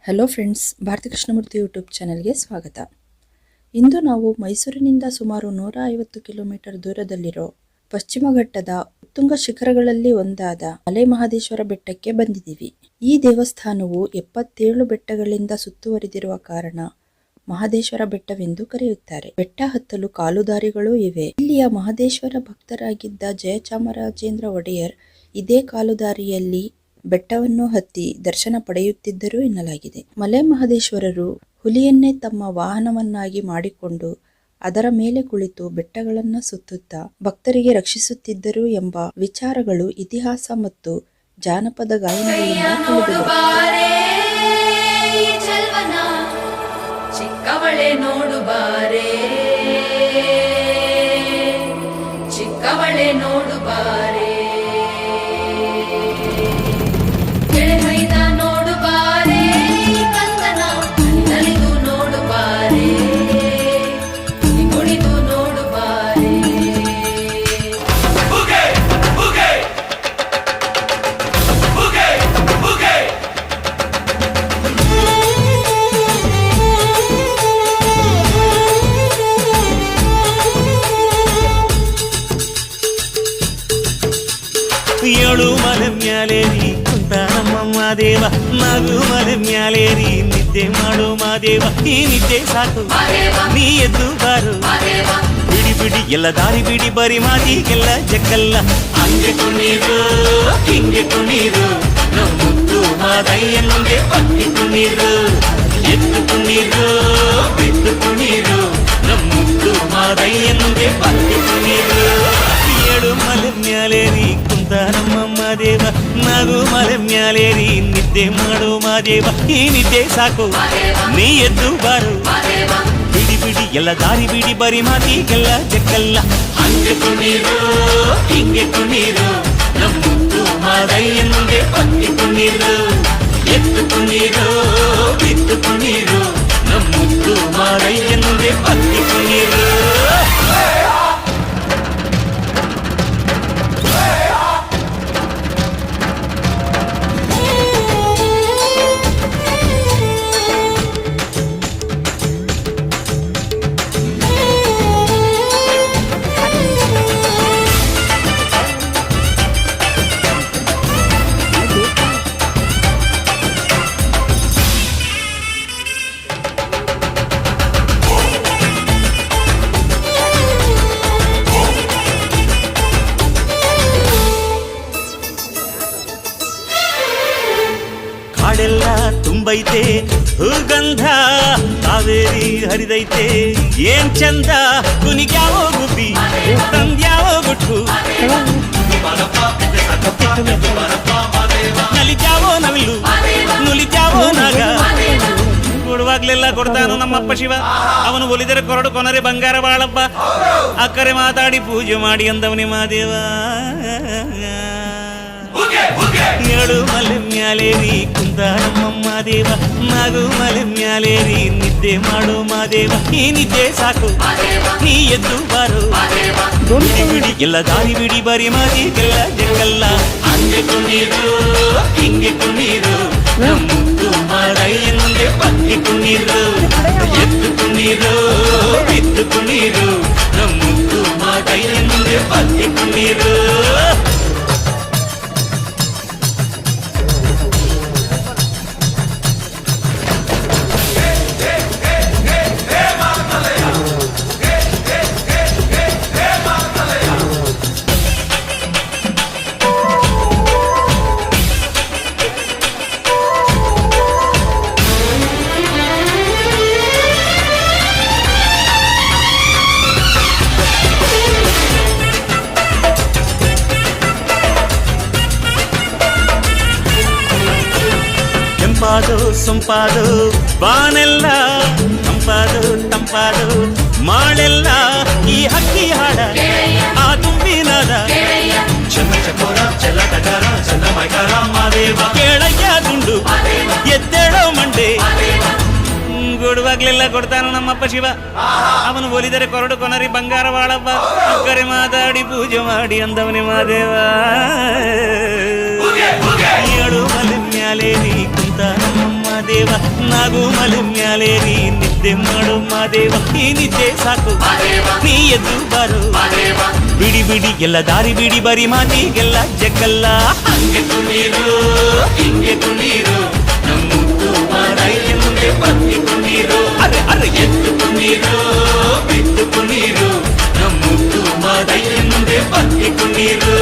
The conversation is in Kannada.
Hello friends, Bharathi Krishnamurthy YouTube ಚಾನೆಲ್ಗೆ ಸ್ವಾಗತ. ಇಂದು ನಾವು ಮೈಸೂರಿನಿಂದ ಸುಮಾರು 150 ಕಿಲೋಮೀಟರ್ ದೂರದಲ್ಲಿರೋ ಪಶ್ಚಿಮ ಘಟ್ಟದ ಉತ್ತುಂಗ ಶಿಖರಗಳಲ್ಲಿ ಒಂದಾದ ಮಲೆ ಮಹದೇಶ್ವರ ಬೆಟ್ಟಕ್ಕೆ ಬಂದಿದ್ದೀವಿ. ಈ ದೇವಸ್ಥಾನವು 77 ಬೆಟ್ಟಗಳಿಂದ ಸುತ್ತುವರಿದಿರುವ ಕಾರಣ ಮಹದೇಶ್ವರ ಬೆಟ್ಟವೆಂದು ಕರೆಯುತ್ತಾರೆ. ಬೆಟ್ಟ ಹತ್ತಲು ಕಾಲುದಾರಿಗಳೂ ಇವೆ. ಇಲ್ಲಿಯ ಮಹದೇಶ್ವರ ಭಕ್ತರಾಗಿದ್ದ ಜಯಚಾಮರಾಜೇಂದ್ರ ಒಡೆಯರ್ ಇದೇ ಕಾಲುದಾರಿಯಲ್ಲಿ ಬೆಟ್ಟವನ್ನು ಹತ್ತಿ ದರ್ಶನ ಪಡೆಯುತ್ತಿದ್ದರು ಎನ್ನಲಾಗಿದೆ. ಮಲೆ ಮಹದೇಶ್ವರರು ಹುಲಿಯನ್ನೇ ತಮ್ಮ ವಾಹನವನ್ನಾಗಿ ಮಾಡಿಕೊಂಡು ಅದರ ಮೇಲೆ ಕುಳಿತು ಬೆಟ್ಟಗಳನ್ನು ಸುತ್ತುತ್ತಾ ಭಕ್ತರಿಗೆ ರಕ್ಷಿಸುತ್ತಿದ್ದರು ಎಂಬ ವಿಚಾರಗಳು ಇತಿಹಾಸ ಮತ್ತು ಜಾನಪದ ಗಾಯನಗಳಿಂದ ತಿಳಿದುಬರುತ್ತವೆ. ಚಿಕ್ಕವಳೆ ನೋಡುಬಾರೆ, ಚಿಕ್ಕವಳೆ ನೋಡುಬಾರೆ, ಕೆಳಮೈದ ನೋಡುಬಾರೆ, ಕಂದನ ನಲಿದು ನೋಡುಬಾರೆ, ಕುಣಿದು ನೋಡುಬಾರೆ. ಏಳು ಮಲೆ ಮ್ಯಾಲೇರಿ ಕುಂತ ನಮ್ಮ ದೇವ, ನಗು ಮಲೆ ಮ್ಯಾಲೇರಿ ನಿದ್ದೆ ಮಾಡು ಮಾದೇವ. ಈ ನಿದ್ದೆ ಸಾಕು, ನೀ ಎದ್ದು ಬಾರು, ಬಿಡಿ ಬಿಡಿ ಎಲ್ಲ ದಾರಿ ಬಿಡಿ, ಬರಿ ಮಾತಿಗೆಲ್ಲ ಜಕ್ಕಲ್ಲ. ಹಂಗೆ ಕುಣೀರು ಹಿಂಗೆ ಕುಣೀರು, ನಮ್ಮುತ್ತು ಮಾದಯ್ಯ ಮುಂದೆ ಪಟ್ಟಿ ಕುಣೀರು, ಎದ್ದು ಕುಣೀರು ಬಿದ್ದು ಕುಣೀರು, ನಮ್ಮುತ್ತು ಮಾದಯ್ಯ ಮುಂದೆ ಪಟ್ಟಿ ಕುಣೀರು. ಏಳು ಮಲೆ ಮ್ಯಾಲೇರಿ ಕುಂತ ನಮ್ಮ ದೇವ, ನಗು ಮಲೆ ಮ್ಯಾಲೇರಿ ನಿದ್ದೆ ಮಾಡು ಮಾದೇವ. ಈ ನಿದ್ದೆ ಸಾಕು, ನೀ ಎದ್ದು ಬಾರು, ಬಿಡಿ ಬಿಡಿ ಎಲ್ಲ ದಾರಿ ಬಿಡಿ, ಬರಿ ಮಾತಿಗೆಲ್ಲ ಜಕ್ಕಲ್ಲ. ಹಂಗೆ ಕುಣೀರು ಹಿಂಗೆ ಕುಣೀರು, ನಮ್ಮುತ್ತು ಮಾದಯ್ಯ ಮುಂದೆ ಪಟ್ಟಿ ಕುಣೀರು, ಎದ್ದು ಕುಣೀರು ಬಿದ್ದು ಕುಣೀರು, ನಮ್ಮುತ್ತು ಮಾದಯ್ಯ ಮುಂದೆ ಪಟ್ಟಿ ಕುಣೀರು. ಕಾಡೆಲ್ಲ ತುಂಬೈತೆ ಹೂಗಂಧ, ಕಾವೇರಿ ಹರಿದೈತೆ ಏನ್ ಚಂದ. ಕುನಿಗ್ಯಾವೋ ಗುಬ್ಬಿ ತಂದ್ಯಾವೋ ಗುಟ್ಟು, ನಲಿದ್ಯಾವೋ ನವಿಲು ನುಲಿದ್ಯಾವೋ ನಾಗ. ಕೊಡುವಾಗ್ಲೆಲ್ಲ ಕೊಡ್ತಾನು ನಮ್ಮಪ್ಪ ಶಿವ, ಅವನು ಒಲಿದರೆ ಕೊರಡು ಕೊನರೆ ಬಂಗಾರ ಬಾಳಪ್ಪ. ಅಕ್ಕರೆ ಮಾತಾಡಿ ಪೂಜೆ ಮಾಡಿ ಅಂದವನೇ ಮಾದೇವ. ಏಳು ಮಲೆ ಮ್ಯಾಲೇರಿ ಕುಂತ ನಮ್ಮ ದೇವ, ನಗು ಮಲೆ ಮ್ಯಾಲೇರಿ ನಿದ್ದೆ ಮಾಡು ಮಾದೇವ. ಈ ನಿದ್ದೆ ಸಾಕು, ನೀ ಎದ್ದು ಬಾರು, ಬಿಡಿ ಬಿಡಿ ಎಲ್ಲ ದಾರಿ ಬಿಡಿ, ಬರಿ ಮಾತಿಗೆಲ್ಲ ಜಕ್ಕಲ್ಲ. ಹಂಗೆ ಕುಣೀರು ಹಿಂಗೆ ಕುಣೀರು, ನಮ್ಮುತ್ತು ಮಾದಯ್ಯ ಮುಂದೆ ಪಟ್ಟಿ ಕುಣೀರು, ಎದ್ದು ಕುಣೀರು ಬಿದ್ದು ಕುಣೀರು, ನಮ್ಮುತ್ತು ಮಾದಯ್ಯ ಮುಂದೆ ಪಟ್ಟಿ ಕುಣೀರು. ತಂಪಾದು ಸೊಂಪಾದು ಬಾನೆಲ್ಲ, ತಂಪಾದು ತಂಪಾದು ಮಾಳೆಲ್ಲ, ಈ ಹಕ್ಕಿ ಹಾಡ ಆ ತುಂಬಿನಾದ. ಚಂದ ಚಕೋರ ಚಲ ಟಗರ ಚಂದ ಮೈಕಾರ ಮಾದೇವ, ಕೇಳಯ್ಯ ದುಂಡು ಎದ್ದೇಳೋ ಮಂಡೆ. ಕೊಡುವಾಗ್ಲೆಲ್ಲ ಕೊಡ್ತಾನು ನಮ್ಮಪ್ಪ ಶಿವ, ಅವನು ಒಲಿದರೆ ಕೊರಡು ಕೊನರಿ ಬಂಗಾರ ಬಾಳಪ್ಪ. ಅಕ್ಕರೆ ಮಾತಾಡಿ ಪೂಜೆ ಮಾಡಿ ಅಂದವನೇ ಮಾದೇವ. ಏಳು ಮಲೆ ಮ್ಯಾಲೇರಿ ಕುಂತ ನಮ್ಮ ಮಾದೇವ ನಾಗು ಮಲೆ ಮ್ಯಾಲೇರಿ ನಿದ್ದೆ ಮಾಡು ಮಾದೇವ ಈ ನಿದ್ದೆ ಸಾಕು ನೀ ಎದ್ದು ಬಾರು ಬಿಡಿ ಬಿಡಿ ಎಲ್ಲ ದಾರಿ ಬಿಡಿ ಬರಿ ಮಾತಿಗೆಲ್ಲ ಜಗ್ಗಲ್ಲ ಹಂಗೆ ಕುಣೀರು ಹಿಂಗೆ ಕುಣೀರು ನಮ್ಮುತ್ತು ಮಾದಯ್ಯ ಮುಂದೆ ಬಂದು ಕುಣೀರು ಅರೆ ಅರೆ ಎದ್ದು ಕುಣೀರು ಬಿದ್ದು ಕುಣೀರು ನಮ್ಮುತ್ತು ಮಾದಯ್ಯ ಮುಂದೆ ಬಂದು ಕುಣೀರು